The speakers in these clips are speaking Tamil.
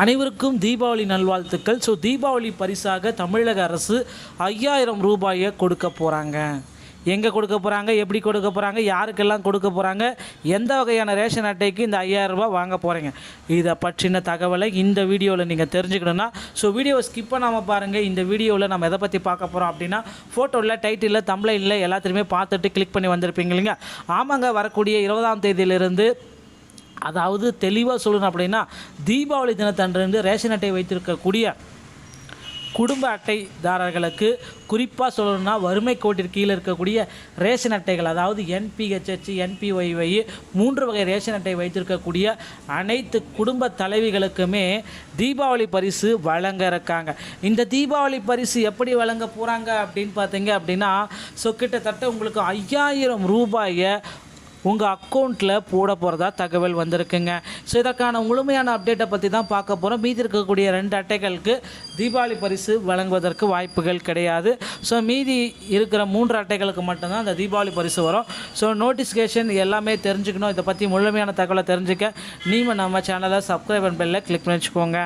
அனைவருக்கும் தீபாவளி நல்வாழ்த்துக்கள். தீபாவளி பரிசாக தமிழக அரசு 5000 ரூபாயை கொடுக்க போகிறாங்க. எங்கே கொடுக்க போகிறாங்க, எப்படி கொடுக்க போகிறாங்க, யாருக்கெல்லாம் கொடுக்க போகிறாங்க, எந்த வகையான ரேஷன் அட்டைக்கு இந்த 5000 ரூபாய் வாங்க போகிறீங்க, இதை பற்றின தகவலை இந்த வீடியோவில் நீங்கள் தெரிஞ்சுக்கணுன்னா வீடியோவை ஸ்கிப் பண்ணாமல் பாருங்கள். இந்த வீடியோவில் நம்ம எதை பற்றி பார்க்க போகிறோம் அப்படின்னா, ஃபோட்டோவில், டைட்டிலில், தம்ப்லைனில் எல்லாத்தையுமே பார்த்துட்டு கிளிக் பண்ணி வந்திருப்பீங்க இல்லைங்க. ஆமாங்க, வரக்கூடிய 20ஆம் தேதியிலிருந்து, அதாவது தெளிவாக சொல்லணும் அப்படின்னா, தீபாவளி தினத்தன்று ரேஷன் அட்டை வைத்திருக்கக்கூடிய குடும்ப அட்டைதாரர்களுக்கு, குறிப்பாக சொல்லணும்னா வறுமை கோட்டிற்கு கீழே இருக்கக்கூடிய ரேஷன் அட்டைகள், அதாவது NPHH, NPYY 3 வகை ரேஷன் அட்டை வைத்திருக்கக்கூடிய அனைத்து குடும்ப தலைவிகளுக்குமே தீபாவளி பரிசு வழங்க இருக்காங்க. இந்த தீபாவளி பரிசு எப்படி வழங்க போகிறாங்க அப்படின்னு பார்த்தீங்க அப்படின்னா, கிட்டத்தட்ட உங்களுக்கு 5000 ரூபாயை உங்கள் அக்கௌண்ட்டில் போட போகிறதா தகவல் வந்திருக்குங்க. இதற்கான முழுமையான அப்டேட்டை பற்றி தான் பார்க்க போகிறோம். மீதி இருக்கக்கூடிய 2 அட்டைகளுக்கு தீபாவளி பரிசு வழங்குவதற்கு வாய்ப்புகள் கிடையாது. மீதி இருக்கிற 3 அட்டைகளுக்கு மட்டும்தான் அந்த தீபாவளி பரிசு வரும். நோட்டிஃபிகேஷன் எல்லாமே தெரிஞ்சுக்கணும். இதை பற்றி முழுமையான தகவலை தெரிஞ்சுக்க நீங்கள் நம்ம சேனலை சப்ஸ்கிரைப் அண்ட் பெல்லை கிளிக் பண்ணி வச்சுக்கோங்க.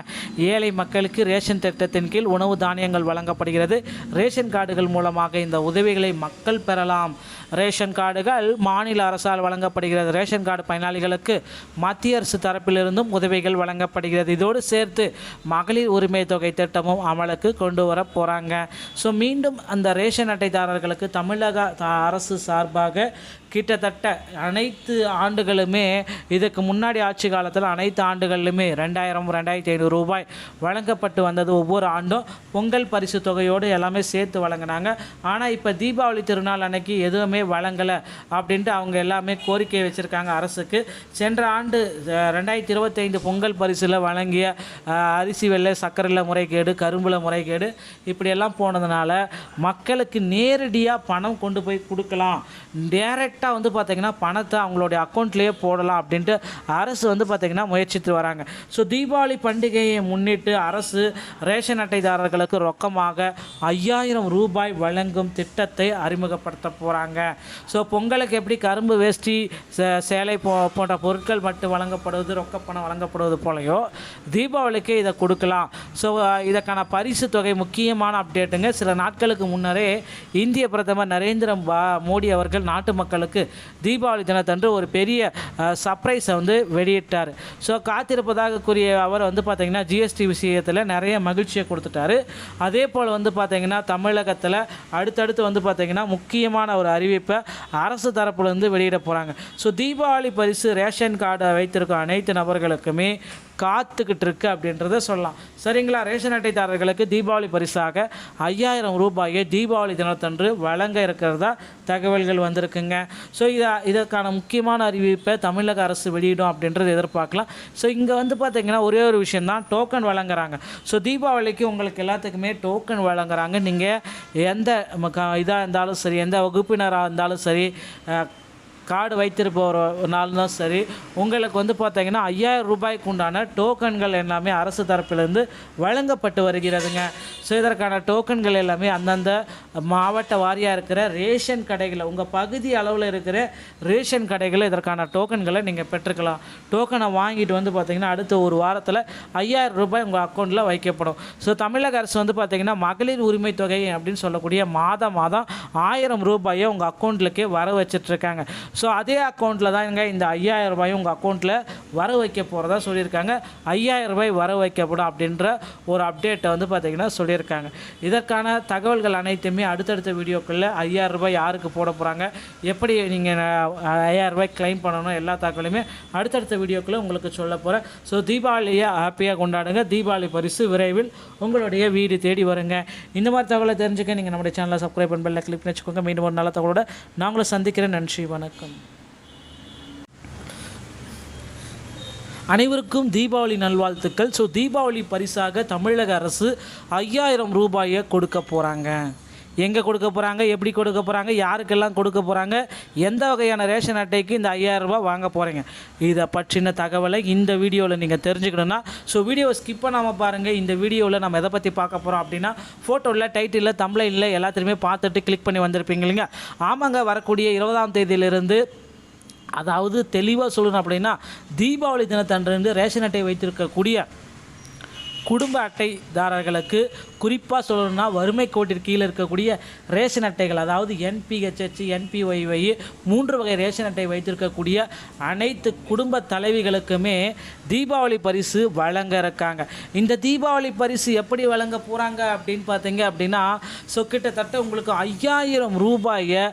ஏழை மக்களுக்கு ரேஷன் திட்டத்தின் கீழ் உணவு தானியங்கள் வழங்கப்படுகிறது. ரேஷன் கார்டுகள் மூலமாக இந்த உதவிகளை மக்கள் பெறலாம். ரேஷன் கார்டுகள் மாநில அரசால் வழங்கப்படுகிறது. ரேஷன் கார்டு பயனாளிகளுக்கு மத்திய அரசு தரப்பிலிருந்தும் உதவிகள் வழங்கப்படுகிறது. இதோடு சேர்த்து மகளிர் உரிமை தொகை திட்டமும் அமலுக்கு கொண்டு வர போகிறாங்க. மீண்டும் அந்த ரேஷன் அட்டைதாரர்களுக்கு தமிழக அரசு சார்பாக கிட்டத்தட்ட அனைத்து ஆண்டுகளுமே, இதுக்கு முன்னாடி ஆட்சி காலத்தில் அனைத்து ஆண்டுகளிலுமே 2000, 2500 ரூபாய் வழங்கப்பட்டு வந்தது. ஒவ்வொரு ஆண்டும் பொங்கல் பரிசு தொகையோடு எல்லாமே சேர்த்து வழங்கினாங்க. ஆனால் இப்போ தீபாவளி திருநாள் அன்னைக்கு எதுவுமே வழங்கலை அப்படின்ட்டு அவங்க எல்லாமே கோரிக்கை வச்சுருக்காங்க அரசுக்கு. சென்ற ஆண்டு 2025 பொங்கல் பரிசில் வழங்கிய அரிசி வெள்ளை, சர்க்கரையில் முறைகேடு, கரும்பில் முறைகேடு, இப்படியெல்லாம் போனதுனால மக்களுக்கு நேரடியாக பணம் கொண்டு போய் கொடுக்கலாம், டேரெக்டாக பார்த்திங்கன்னா பணத்தை அவங்களுடைய அக்கௌண்ட்லேயே போடலாம் அப்படின்ட்டு அரசு பார்த்திங்கன்னா முயற்சித்து வராங்க. தீபாவளி பண்டிகையை முன்னிட்டு அரசு ரேஷன் அட்டைதாரர்களுக்கு ரொக்கமாக 5000 ரூபாய் வழங்கும் திட்டத்தை அறிமுகப்படுத்த போகிறாங்க. பொங்கலுக்கு எப்படி கரும்பு, வேஷ்டி, சேலை போன்ற பொருட்கள் மட்டும் வழங்கப்படுவது, ரொக்கப்பணம் வழங்கப்படுவது போலையோ தீபாவளிக்கு இதை கொடுக்கலாம். இதற்கான பரிசு தொகை முக்கியமான அப்டேட்டுங்க. சில நாட்களுக்கு முன்னரே இந்திய பிரதமர் நரேந்திர மோடி அவர்கள் நாட்டு மக்களுக்கு தீபாவளி தினத்தன்று ஒரு பெரிய சர்ப்ரைஸை வெளியிட்டார். காத்திருப்பதாக கூறிய அவர் பார்த்திங்கன்னா GST விஷயத்தில் நிறைய மகிழ்ச்சியை கொடுத்துட்டாரு. அதே போல் பார்த்திங்கன்னா தமிழகத்தில் அடுத்தடுத்து பார்த்திங்கன்னா முக்கியமான ஒரு அறிவிப்பை அரசு தரப்புலேருந்து வெளியிட போகிறாங்க. தீபாவளி பரிசு ரேஷன் கார்டை வைத்திருக்கும் அனைத்து நபர்களுக்குமே காத்துக்கிட்டு இருக்கு அப்படின்றத சொல்லலாம். சரிங்களா? ரேஷன் அட்டைதாரர்களுக்கு தீபாவளி பரிசாக 5000 ரூபாயை தீபாவளி தினத்தன்று வழங்க இருக்கிறதா தகவல்கள் வந்திருக்குங்க. இதற்கான முக்கியமான அறிவிப்பை தமிழக அரசு வெளியிடும் அப்படின்றது எதிர்பார்க்கலாம். இங்கே பார்த்திங்கன்னா ஒரே ஒரு விஷயந்தான், டோக்கன் வழங்குறாங்க. தீபாவளிக்கு உங்களுக்கு எல்லாத்துக்குமே டோக்கன் வழங்குறாங்க. நீங்கள் எந்த இதாக இருந்தாலும் சரி, எந்த வகுப்பினராக இருந்தாலும் சரி, கார்டு வைத்திருப்பவர்னாலும் சரி, உங்களுக்கு பார்த்திங்கன்னா 5000 ரூபாய்க்கு உண்டான டோக்கன்கள் எல்லாமே அரசு தரப்பிலிருந்து வழங்கப்பட்டு வருகிறதுங்க. இதற்கான டோக்கன்கள் எல்லாமே அந்தந்த மாவட்ட வாரியாக இருக்கிற ரேஷன் கடைகளில், உங்கள் பகுதி அளவில் இருக்கிற ரேஷன் கடைகளில் இதற்கான டோக்கன்களை நீங்கள் பெற்றுக்கலாம். டோக்கனை வாங்கிட்டு பார்த்திங்கன்னா அடுத்த ஒரு வாரத்தில் 5000 ரூபாய் உங்கள் அக்கௌண்ட்டில் வைக்கப்படும். தமிழக அரசு பார்த்திங்கன்னா மகளிர் உரிமை தொகை அப்படின்னு சொல்லக்கூடிய மாதம் 1000 ரூபாயை உங்கள் அக்கௌண்ட்லுக்கே வர வச்சிட்ருக்காங்க. அதே அக்கௌண்ட்டில் தான் இந்த 5000 ரூபாயும் உங்கள் அக்கௌண்ட்டில் வர வைக்க போகிறதா சொல்லியிருக்காங்க. 5000 ரூபாய் வர வைக்கப்படும் அப்படின்ற ஒரு அப்டேட்டை பார்த்திங்கன்னா சொல்லியிருக்காங்க. இதற்கான தகவல்கள் அனைத்துமே அடுத்தடுத்த வீடியோக்களில் 5000 ரூபாய் யாருக்கு போட போகிறாங்க, எப்படி நீங்கள் 5000 ரூபாய் கிளைம் பண்ணணும், எல்லா தகவலுமே அடுத்தடுத்த வீடியோக்களில் உங்களுக்கு சொல்ல போகிறேன். தீபாவளியை ஹாப்பியாக கொண்டாடுங்க. தீபாவளி பரிசு விரைவில் உங்களுடைய வீடு தேடி வருங்க. இந்த மாதிரி தகவலை தெரிஞ்சுக்க நீங்கள் நம்முடைய சேனலை சப்ஸ்கிரைப் பண்ணி பெல்லை கிளிக் பண்ணி வச்சுக்கோங்க. மீண்டும் ஒரு நல்ல தகவலோட நாங்களும் சந்திக்கிறேன். நன்றி, வணக்கம். அனைவருக்கும் தீபாவளி நல்வாழ்த்துக்கள். தீபாவளி பரிசாக தமிழக அரசு 5000 ரூபாயை கொடுக்க போகிறாங்க. எங்கே கொடுக்க போகிறாங்க, எப்படி கொடுக்க போகிறாங்க, யாருக்கெல்லாம் கொடுக்க போகிறாங்க, எந்த வகையான ரேஷன் அட்டைக்கு இந்த 5000 ரூபாய் வாங்க போகிறீங்க, இதை பற்றின தகவலை இந்த வீடியோவில் நீங்கள் தெரிஞ்சுக்கணுன்னா வீடியோவை ஸ்கிப் பண்ணாமல் பாருங்கள். இந்த வீடியோவில் நம்ம எதை பற்றி பார்க்க போகிறோம் அப்படின்னா, ஃபோட்டோவில், டைட்டிலில், தம்ப்லைனில் எல்லாத்தையுமே பார்த்துட்டு கிளிக் பண்ணி வந்திருப்பீங்க இல்லைங்க. ஆமாங்க, வரக்கூடிய 20ஆம் தேதியிலிருந்து, அதாவது தெளிவாக சொல்லணும் அப்படின்னா, தீபாவளி தினத்தன்று ரேஷன் அட்டை வைத்திருக்கக்கூடிய குடும்ப அட்டைதாரர்களுக்கு குறிப்பாக சொல்லணும்னா வறுமை கோட்டிற்கு கீழே இருக்கக்கூடிய ரேஷன் அட்டைகள், அதாவது என்பிஹெச்ஹெச், என்பிஒய்ஒய் 3 வகை ரேஷன் அட்டை வைத்திருக்கக்கூடிய அனைத்து குடும்ப தலைவிகளுக்குமே தீபாவளி பரிசு வழங்க இருக்காங்க. இந்த தீபாவளி பரிசு எப்படி வழங்க போகிறாங்க அப்படின்னு பார்த்தீங்க அப்படின்னா, கிட்டத்தட்ட உங்களுக்கு 5000 ரூபாயை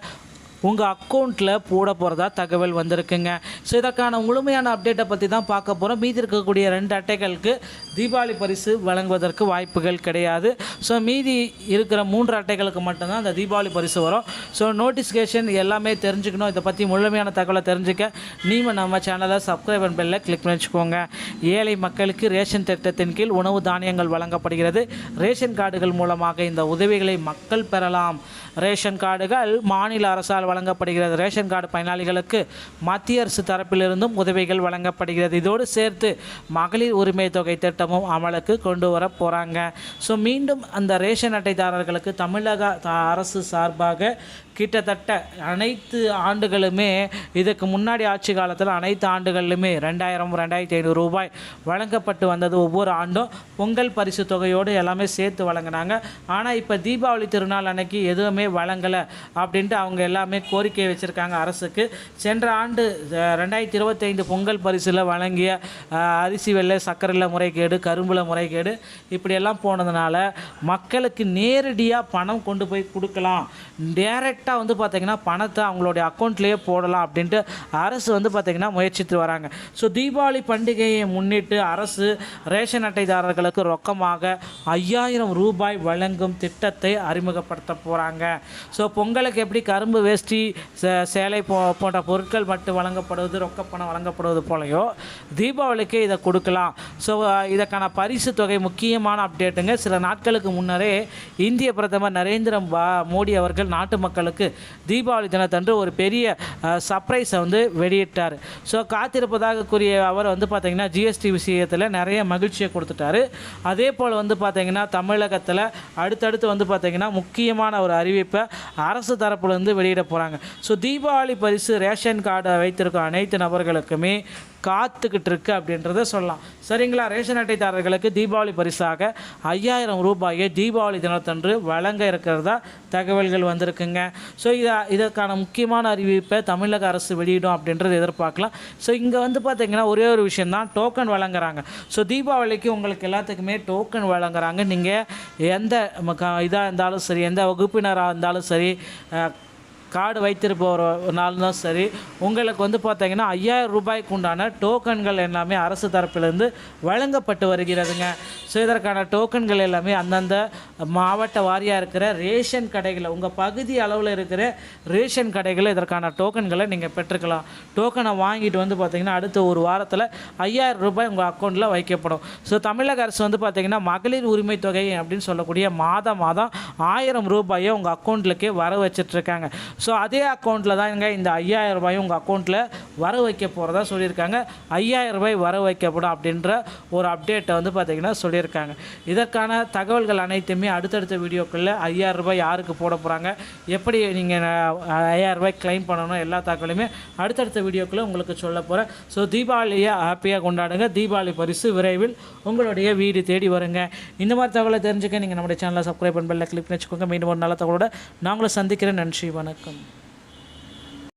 உங்கள் அக்கௌண்ட்டில் போட போகிறதா தகவல் வந்திருக்குங்க. ஸோ இதற்கான முழுமையான அப்டேட்டை பற்றி தான் பார்க்க போகிறோம். மீதி இருக்கக்கூடிய 2 அட்டைகளுக்கு தீபாவளி பரிசு வழங்குவதற்கு வாய்ப்புகள் கிடையாது. ஸோ மீதி இருக்கிற 3 அட்டைகளுக்கு மட்டும்தான் அந்த தீபாவளி பரிசு வரும். ஸோ நோட்டிஃபிகேஷன் எல்லாமே தெரிஞ்சுக்கணும். இதை பற்றி முழுமையான தகவலை தெரிஞ்சுக்க நீங்கள் நம்ம சேனலை சப்ஸ்கிரைப் அண்ட் பெல்லை கிளிக் பண்ணி வச்சுக்கோங்க. ஏழை மக்களுக்கு ரேஷன் திட்டத்தின் கீழ் உணவு தானியங்கள் வழங்கப்படுகிறது. ரேஷன் கார்டுகள் மூலமாக இந்த உதவிகளை மக்கள் பெறலாம். ரேஷன் கார்டுகள் மாநில அரசால் வழங்கப்படுகிறது. ரேஷன் கார்டு பயனாளிகளுக்கு மத்திய அரசு தரப்பிலிருந்தும் உதவிகள் வழங்கப்படுகிறது. இதோடு சேர்த்து மகளிர் உரிமை தொகை திட்டமும் அமலுக்கு கொண்டு வர போகிறாங்க. ஸோ மீண்டும் அந்த ரேஷன் அட்டைதாரர்களுக்கு தமிழக அரசு சார்பாக கிட்டத்தட்ட அனைத்து ஆண்டுகளுமே, இதுக்கு முன்னாடி ஆட்சி காலத்தில் அனைத்து ஆண்டுகளிலுமே 2000 2500 ரூபாய் வழங்கப்பட்டு வந்தது. ஒவ்வொரு ஆண்டும் பொங்கல் பரிசு தொகையோடு எல்லாமே சேர்த்து வழங்கினாங்க. ஆனால் இப்போ தீபாவளி திருநாள் அன்னைக்கு எதுவுமே வழங்கலை அப்படின்ட்டு அவங்க எல்லாமே கோரிக்கை வச்சுருக்காங்க அரசுக்கு. சென்ற ஆண்டு 2025 பொங்கல் பரிசில் வழங்கிய அரிசி வெள்ளை, சர்க்கரையில் முறைகேடு, கரும்பில் முறைகேடு இப்படியெல்லாம் போனதுனால மக்களுக்கு நேரடியாக பணம் கொண்டு போய் கொடுக்கலாம், டேரெக்டாக வந்து பார்த்திங்கன்னா பணத்தை அவங்களுடைய அக்கௌண்ட்லேயே போடலாம் அப்படின்ட்டு அரசு வந்து பார்த்திங்கன்னா முயற்சித்து வராங்க. ஸோ தீபாவளி பண்டிகையை முன்னிட்டு அரசு ரேஷன் அட்டைதாரர்களுக்கு ரொக்கமாக 5000 ரூபாய் வழங்கும் திட்டத்தை அறிமுகப்படுத்த போகிறாங்க. ஸோ பொங்கலுக்கு எப்படி கரும்பு, வேஷ்டி, சேலை போன்ற பொருட்கள் மட்டும் வழங்கப்படுவது, ரொக்கப்பணம் வழங்கப்படுவது போலையோ தீபாவளிக்கு இதை கொடுக்கலாம். ஸோ இதற்கான பரிசு தொகை முக்கியமான அப்டேட்டுங்க. சில நாட்களுக்கு முன்னரே இந்திய பிரதமர் நரேந்திர மோடி அவர்கள் நாட்டு மக்களுக்கு தீபாவளி தினத்தன்று ஒரு பெரிய சர்ப்ரைஸை வந்து வெளியிட்டார். ஸோ காத்திருப்பதாக கூறிய அவர் வந்து பார்த்திங்கன்னா ஜிஎஸ்டி விஷயத்தில் நிறைய மகிழ்ச்சியை கொடுத்துட்டாரு. அதே போல் வந்து பார்த்திங்கன்னா தமிழகத்தில் அடுத்தடுத்து வந்து பார்த்திங்கன்னா முக்கியமான ஒரு அறிவிப்பை அரசு தரப்புலேருந்து வெளியிட போகிறாங்க. ஸோ தீபாவளி பரிசு ரேஷன் கார்டை வைத்திருக்கும் அனைத்து நபர்களுக்குமே காத்துக்கிட்டு இருக்கு அப்படின்றத சொல்லலாம். சரிங்களா? ரேஷன் அட்டைதாரர்களுக்கு தீபாவளி பரிசாக 5000 ரூபாயை தீபாவளி தினத்தன்று வழங்க இருக்கிறதா தகவல்கள் வந்திருக்குங்க. ஸோ இதற்கான முக்கியமான அறிவிப்பை தமிழக அரசு வெளியிடும் அப்படின்றது எதிர்பார்க்கலாம். ஸோ இங்கே வந்து பார்த்திங்கன்னா ஒரே ஒரு விஷயந்தான், டோக்கன் வழங்குறாங்க. ஸோ தீபாவளிக்கு உங்களுக்கு எல்லாத்துக்குமே டோக்கன் வழங்குறாங்க. நீங்கள் எந்த இதாக இருந்தாலும் சரி, எந்த வகுப்பினராக இருந்தாலும் சரி, கார்டு வைத்திருப்பவர்னாலும் சரி, உங்களுக்கு வந்து பார்த்திங்கன்னா 5000 ரூபாய்க்கு உண்டான டோக்கன்கள் எல்லாமே அரசு தரப்பிலிருந்து வழங்கப்பட்டு வருகிறதுங்க. ஸோ இதற்கான டோக்கன்கள் எல்லாமே அந்தந்த மாவட்ட வாரியாக இருக்கிற ரேஷன் கடைகளில், உங்கள் பகுதி அளவில் இருக்கிற ரேஷன் கடைகளில் இதற்கான டோக்கன்களை நீங்கள் பெற்றுக்கலாம். டோக்கனை வாங்கிட்டு வந்து பார்த்திங்கன்னா அடுத்த ஒரு வாரத்தில் 5000 ரூபாய் உங்கள் அக்கௌண்ட்டில் வைக்கப்படும். ஸோ தமிழக அரசு வந்து பார்த்திங்கன்னா மகளிர் உரிமை தொகை அப்படின்னு சொல்லக்கூடிய மாதம் 1000 ரூபாயை உங்கள் அக்கௌண்ட்லுக்கே வர வச்சிட்ருக்காங்க. ஸோ அதே அக்கௌண்ட்டில் தான் இந்த 5000 ரூபாயும் உங்கள் அக்கௌண்ட்டில் வர வைக்க போகிறதா சொல்லியிருக்காங்க. 5000 ரூபாய் வர வைக்கப்படும் அப்படின்ற ஒரு அப்டேட்டை வந்து பார்த்திங்கன்னா சொல்லியிருக்காங்க. இதற்கான தகவல்கள் அனைத்துமே அடுத்தடுத்த வீடியோக்களில் 5000 ரூபாய் யாருக்கு போட போகிறாங்க, எப்படி நீங்கள் 5000 ரூபாய் கிளைம் பண்ணணும், எல்லா தகவலுமே அடுத்தடுத்த வீடியோக்களில் உங்களுக்கு சொல்ல போகிறேன். ஸோ தீபாவளியை ஹாப்பியாக கொண்டாடுங்க. தீபாவளி பரிசு விரைவில் உங்களுடைய வீடு தேடி வருங்க. இந்த மாதிரி தகவலை தெரிஞ்சுக்க நீங்கள் நம்முடைய சேனலை சப்ஸ்கிரைப் பண்ணி பெல்லை கிளிக் பண்ணி வச்சுக்கோங்க. மீண்டும் ஒரு நல்ல தகவலோட நாங்களும் சந்திக்கிறேன். நன்றி, வணக்கம்.